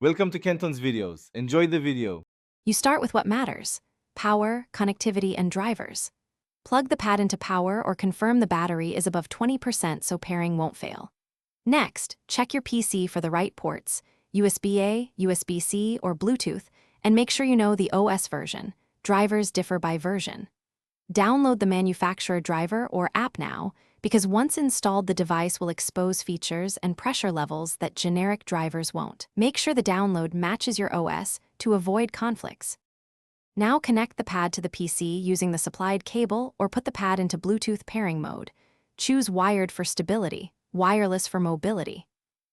Welcome to Kenton's videos. Enjoy the video. You start with what matters: power, connectivity, and drivers. Plug the pad into power or confirm the battery is above 20% so pairing won't fail. Next, check your PC for the right ports, USB-A, USB-C, or Bluetooth, and make sure you know the OS version. Drivers differ by version. Download the manufacturer driver or app now, because once installed, the device will expose features and pressure levels that generic drivers won't. Make sure the download matches your OS to avoid conflicts. Now connect the pad to the PC using the supplied cable or put the pad into Bluetooth pairing mode. Choose wired for stability, wireless for mobility.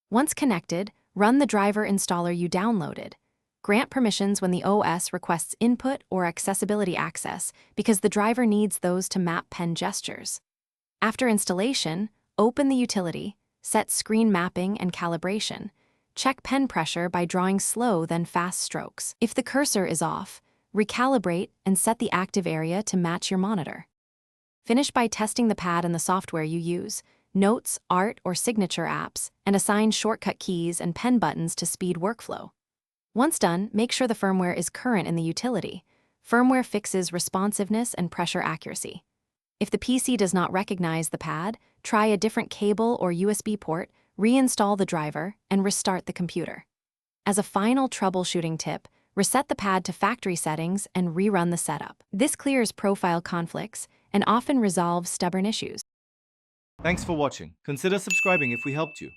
Once connected, run the driver installer you downloaded. Grant permissions when the OS requests input or accessibility access, because the driver needs those to map pen gestures. After installation, open the utility, set screen mapping and calibration. Check pen pressure by drawing slow then fast strokes. If the cursor is off, recalibrate and set the active area to match your monitor. Finish by testing the pad and the software you use, notes, art, or signature apps, and assign shortcut keys and pen buttons to speed workflow. Once done, make sure the firmware is current in the utility. Firmware fixes responsiveness and pressure accuracy. If the PC does not recognize the pad, try a different cable or USB port, reinstall the driver, and restart the computer. As a final troubleshooting tip, reset the pad to factory settings and rerun the setup. This clears profile conflicts and often resolves stubborn issues. Thanks for watching. Consider subscribing if we helped you.